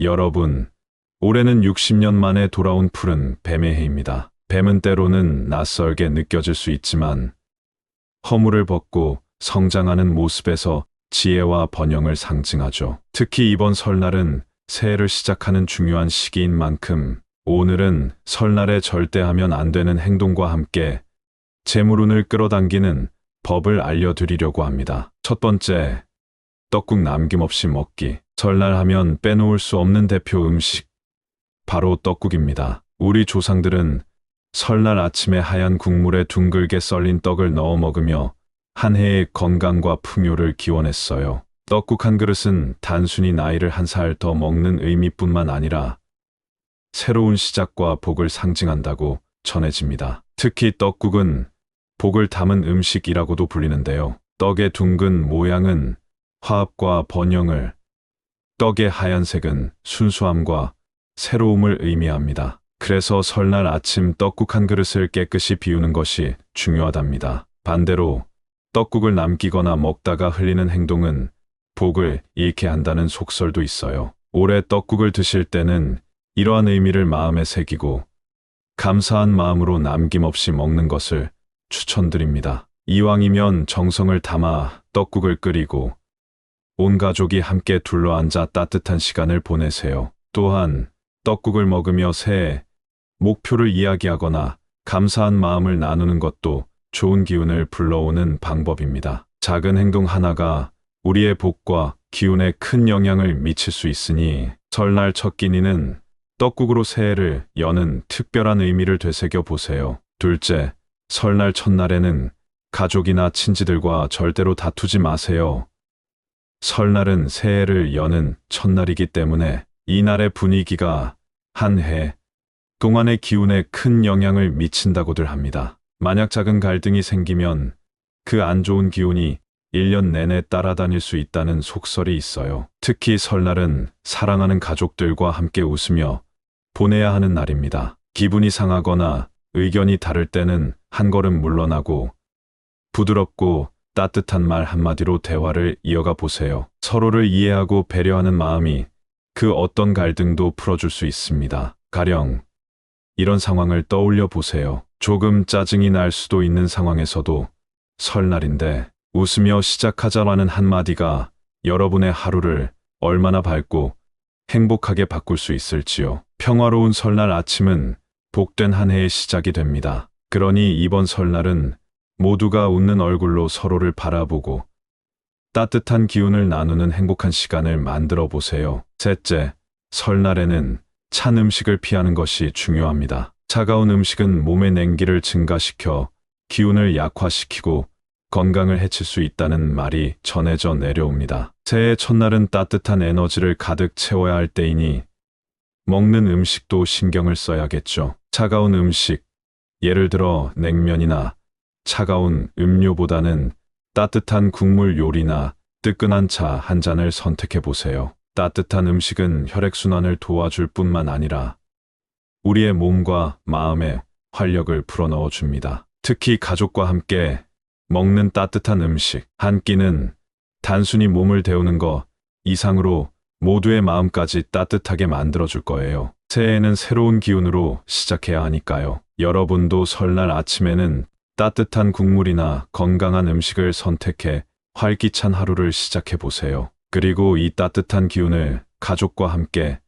여러분, 올해는 60년 만에 돌아온 푸른 뱀의 해입니다. 뱀은 때로는 낯설게 느껴질 수 있지만 허물을 벗고 성장하는 모습에서 지혜와 번영을 상징하죠. 특히 이번 설날은 새해를 시작하는 중요한 시기인 만큼 오늘은 설날에 절대 하면 안 되는 행동과 함께 재물운을 끌어당기는 법을 알려드리려고 합니다. 첫 번째, 떡국 남김없이 먹기. 설날 하면 빼놓을 수 없는 대표 음식, 바로 떡국입니다. 우리 조상들은 설날 아침에 하얀 국물에 둥글게 썰린 떡을 넣어 먹으며 한 해의 건강과 풍요를 기원했어요. 떡국 한 그릇은 단순히 나이를 한 살 더 먹는 의미뿐만 아니라 새로운 시작과 복을 상징한다고 전해집니다. 특히 떡국은 복을 담은 음식이라고도 불리는데요. 떡의 둥근 모양은 화합과 번영을, 떡의 하얀색은 순수함과 새로움을 의미합니다. 그래서 설날 아침 떡국 한 그릇을 깨끗이 비우는 것이 중요하답니다. 반대로 떡국을 남기거나 먹다가 흘리는 행동은 복을 잃게 한다는 속설도 있어요. 올해 떡국을 드실 때는 이러한 의미를 마음에 새기고 감사한 마음으로 남김없이 먹는 것을 추천드립니다. 이왕이면 정성을 담아 떡국을 끓이고 온 가족이 함께 둘러앉아 따뜻한 시간을 보내세요. 또한 떡국을 먹으며 새해 목표를 이야기하거나 감사한 마음을 나누는 것도 좋은 기운을 불러오는 방법입니다. 작은 행동 하나가 우리의 복과 기운에 큰 영향을 미칠 수 있으니 설날 첫 끼니는 떡국으로 새해를 여는 특별한 의미를 되새겨 보세요. 둘째, 설날 첫날에는 가족이나 친지들과 절대로 다투지 마세요. 설날은 새해를 여는 첫날이기 때문에 이날의 분위기가 한 해 동안의 기운에 큰 영향을 미친다고들 합니다. 만약 작은 갈등이 생기면 그 안 좋은 기운이 1년 내내 따라다닐 수 있다는 속설이 있어요. 특히 설날은 사랑하는 가족들과 함께 웃으며 보내야 하는 날입니다. 기분이 상하거나 의견이 다를 때는 한 걸음 물러나고 부드럽고 따뜻한 말 한마디로 대화를 이어가 보세요. 서로를 이해하고 배려하는 마음이 그 어떤 갈등도 풀어줄 수 있습니다. 가령 이런 상황을 떠올려 보세요. 조금 짜증이 날 수도 있는 상황에서도 설날인데 웃으며 시작하자라는 한마디가 여러분의 하루를 얼마나 밝고 행복하게 바꿀 수 있을지요. 평화로운 설날 아침은 복된 한 해의 시작이 됩니다. 그러니 이번 설날은 모두가 웃는 얼굴로 서로를 바라보고 따뜻한 기운을 나누는 행복한 시간을 만들어 보세요. 셋째, 설날에는 찬 음식을 피하는 것이 중요합니다. 차가운 음식은 몸의 냉기를 증가시켜 기운을 약화시키고 건강을 해칠 수 있다는 말이 전해져 내려옵니다. 새해 첫날은 따뜻한 에너지를 가득 채워야 할 때이니 먹는 음식도 신경을 써야겠죠. 차가운 음식, 예를 들어 냉면이나 차가운 음료보다는 따뜻한 국물 요리나 뜨끈한 차 한 잔을 선택해 보세요. 따뜻한 음식은 혈액순환을 도와줄 뿐만 아니라 우리의 몸과 마음에 활력을 불어넣어 줍니다. 특히 가족과 함께 먹는 따뜻한 음식 한 끼는 단순히 몸을 데우는 것 이상으로 모두의 마음까지 따뜻하게 만들어줄 거예요. 새해에는 새로운 기운으로 시작해야 하니까요. 여러분도 설날 아침에는 따뜻한 국물이나 건강한 음식을 선택해 활기찬 하루를 시작해 보세요. 그리고 이 따뜻한 기운을 가족과 함께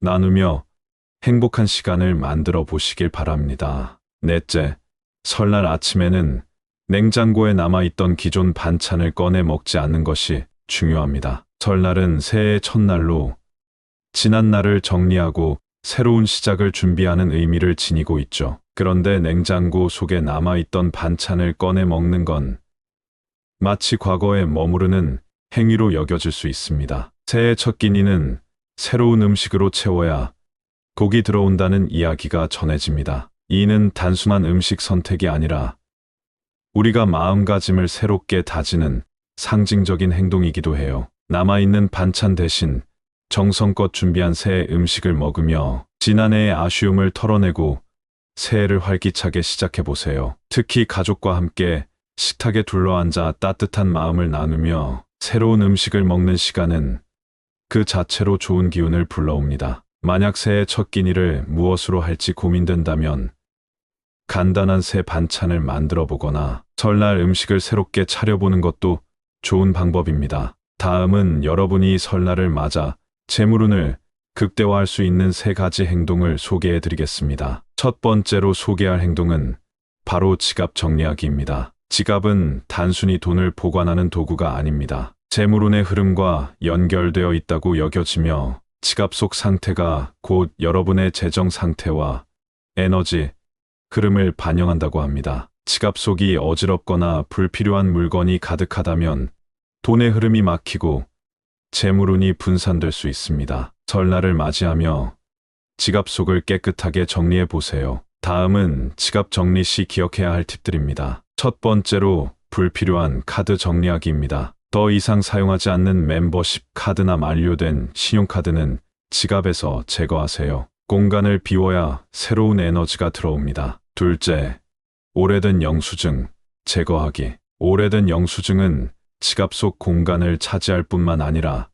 나누며 행복한 시간을 만들어 보시길 바랍니다. 넷째, 설날 아침에는 냉장고에 남아있던 기존 반찬을 꺼내 먹지 않는 것이 중요합니다. 설날은 새해 첫날로 지난 날을 정리하고 새로운 시작을 준비하는 의미를 지니고 있죠. 그런데 냉장고 속에 남아있던 반찬을 꺼내 먹는 건 마치 과거에 머무르는 행위로 여겨질 수 있습니다. 새해 첫 끼니는 새로운 음식으로 채워야 복이 들어온다는 이야기가 전해집니다. 이는 단순한 음식 선택이 아니라 우리가 마음가짐을 새롭게 다지는 상징적인 행동이기도 해요. 남아있는 반찬 대신 정성껏 준비한 새 음식을 먹으며 지난해의 아쉬움을 털어내고 새해를 활기차게 시작해보세요. 특히 가족과 함께 식탁에 둘러앉아 따뜻한 마음을 나누며 새로운 음식을 먹는 시간은 그 자체로 좋은 기운을 불러옵니다. 만약 새해 첫 끼니를 무엇으로 할지 고민된다면 간단한 새 반찬을 만들어 보거나 설날 음식을 새롭게 차려보는 것도 좋은 방법입니다. 다음은 여러분이 설날을 맞아 재물운을 극대화할 수 있는 3가지 행동을 소개해 드리겠습니다. 첫 번째로 소개할 행동은 바로 지갑 정리하기입니다. 지갑은 단순히 돈을 보관하는 도구가 아닙니다. 재물운의 흐름과 연결되어 있다고 여겨지며 지갑 속 상태가 곧 여러분의 재정 상태와 에너지, 흐름을 반영한다고 합니다. 지갑 속이 어지럽거나 불필요한 물건이 가득하다면 돈의 흐름이 막히고 재물운이 분산될 수 있습니다. 설날을 맞이하며 지갑 속을 깨끗하게 정리해 보세요. 다음은 지갑 정리 시 기억해야 할 팁들입니다. 첫 번째로 불필요한 카드 정리하기입니다. 더 이상 사용하지 않는 멤버십 카드나 만료된 신용카드는 지갑에서 제거하세요. 공간을 비워야 새로운 에너지가 들어옵니다. 둘째, 오래된 영수증 제거하기. 오래된 영수증은 지갑 속 공간을 차지할 뿐만 아니라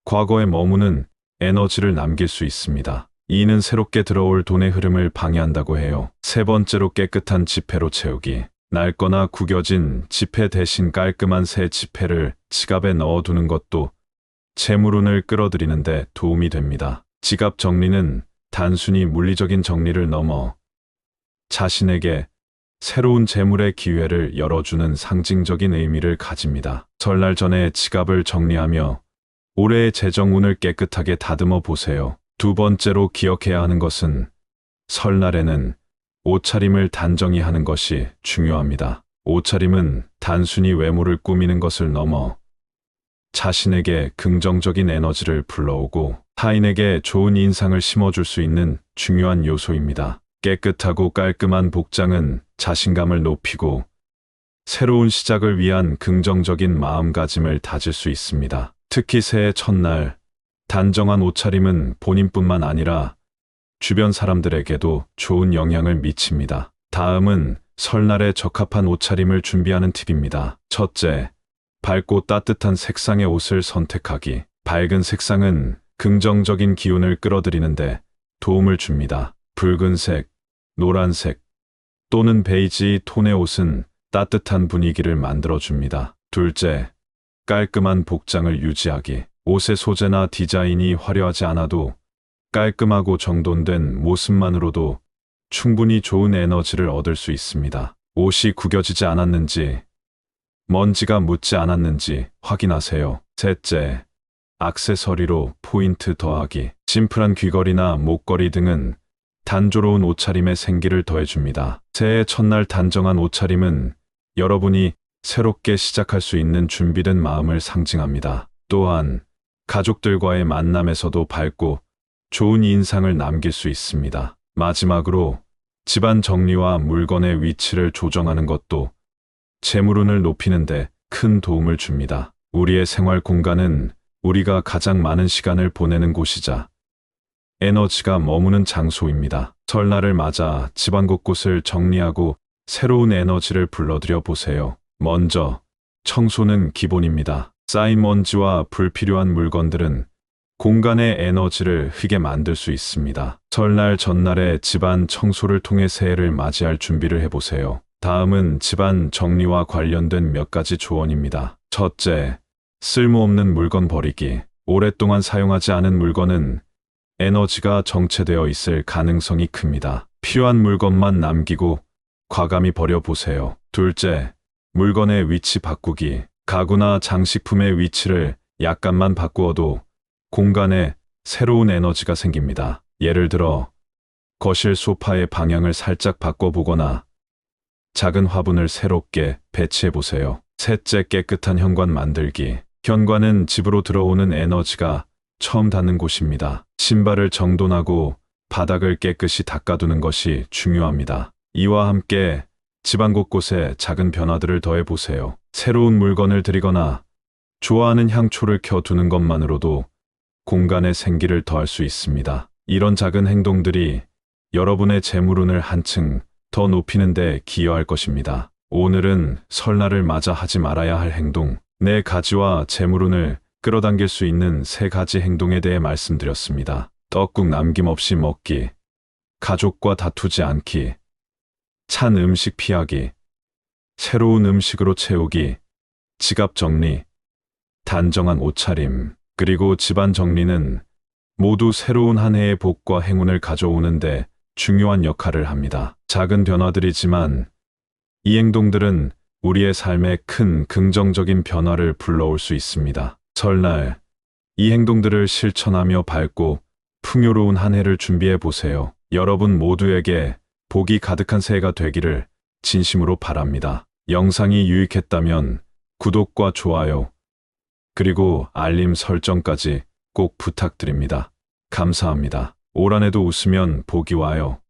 과거에 머무는 에너지를 남길 수 있습니다. 이는 새롭게 들어올 돈의 흐름을 방해한다고 해요. 세 번째로 깨끗한 지폐로 채우기. 낡거나 구겨진 지폐 대신 깔끔한 새 지폐를 지갑에 넣어두는 것도 재물운을 끌어들이는데 도움이 됩니다. 지갑 정리는 단순히 물리적인 정리를 넘어 자신에게 새로운 재물의 기회를 열어주는 상징적인 의미를 가집니다. 설날 전에 지갑을 정리하며 올해의 재정운을 깨끗하게 다듬어 보세요. 두 번째로 기억해야 하는 것은 설날에는 옷차림을 단정히 하는 것이 중요합니다. 옷차림은 단순히 외모를 꾸미는 것을 넘어 자신에게 긍정적인 에너지를 불러오고 타인에게 좋은 인상을 심어줄 수 있는 중요한 요소입니다. 깨끗하고 깔끔한 복장은 자신감을 높이고 새로운 시작을 위한 긍정적인 마음가짐을 다질 수 있습니다. 특히 새해 첫날 단정한 옷차림은 본인뿐만 아니라 주변 사람들에게도 좋은 영향을 미칩니다. 다음은 설날에 적합한 옷차림을 준비하는 팁입니다. 첫째, 밝고 따뜻한 색상의 옷을 선택하기. 밝은 색상은 긍정적인 기운을 끌어들이는데 도움을 줍니다. 붉은색, 노란색 또는 베이지 톤의 옷은 따뜻한 분위기를 만들어줍니다. 둘째, 깔끔한 복장을 유지하기. 옷의 소재나 디자인이 화려하지 않아도 깔끔하고 정돈된 모습만으로도 충분히 좋은 에너지를 얻을 수 있습니다. 옷이 구겨지지 않았는지, 먼지가 묻지 않았는지 확인하세요. 셋째, 액세서리로 포인트 더하기. 심플한 귀걸이나 목걸이 등은 단조로운 옷차림에 생기를 더해줍니다. 새해 첫날 단정한 옷차림은 여러분이 새롭게 시작할 수 있는 준비된 마음을 상징합니다. 또한 가족들과의 만남에서도 밝고 좋은 인상을 남길 수 있습니다. 마지막으로 집안 정리와 물건의 위치를 조정하는 것도 재물운을 높이는 데 큰 도움을 줍니다. 우리의 생활 공간은 우리가 가장 많은 시간을 보내는 곳이자 에너지가 머무는 장소입니다. 설날을 맞아 집안 곳곳을 정리하고 새로운 에너지를 불러들여 보세요. 먼저 청소는 기본입니다. 쌓인 먼지와 불필요한 물건들은 공간의 에너지를 휘게 만들 수 있습니다. 설날 전날에 집안 청소를 통해 새해를 맞이할 준비를 해보세요. 다음은 집안 정리와 관련된 몇 가지 조언입니다. 첫째, 쓸모없는 물건 버리기. 오랫동안 사용하지 않은 물건은 에너지가 정체되어 있을 가능성이 큽니다. 필요한 물건만 남기고 과감히 버려보세요. 둘째, 물건의 위치 바꾸기. 가구나 장식품의 위치를 약간만 바꾸어도 공간에 새로운 에너지가 생깁니다. 예를 들어 거실 소파의 방향을 살짝 바꿔보거나 작은 화분을 새롭게 배치해보세요. 셋째, 깨끗한 현관 만들기. 현관은 집으로 들어오는 에너지가 처음 닿는 곳입니다. 신발을 정돈하고 바닥을 깨끗이 닦아두는 것이 중요합니다. 이와 함께 집안 곳곳에 작은 변화들을 더해보세요. 새로운 물건을 들이거나 좋아하는 향초를 켜두는 것만으로도 공간에 생기를 더할 수 있습니다. 이런 작은 행동들이 여러분의 재물운을 한층 더 높이는 데 기여할 것입니다. 오늘은 설날을 맞아 하지 말아야 할 행동 4가지와 재물운을 끌어당길 수 있는 3가지 행동에 대해 말씀드렸습니다. 떡국 남김없이 먹기, 가족과 다투지 않기, 찬 음식 피하기, 새로운 음식으로 채우기, 지갑 정리, 단정한 옷차림, 그리고 집안 정리는 모두 새로운 한 해의 복과 행운을 가져오는데 중요한 역할을 합니다. 작은 변화들이지만 이 행동들은 우리의 삶에 큰 긍정적인 변화를 불러올 수 있습니다. 설날, 이 행동들을 실천하며 밝고 풍요로운 한 해를 준비해 보세요. 여러분 모두에게 복이 가득한 새해가 되기를 진심으로 바랍니다. 영상이 유익했다면 구독과 좋아요, 그리고 알림 설정까지 꼭 부탁드립니다. 감사합니다. 올 한 해도 웃으면 복이 와요.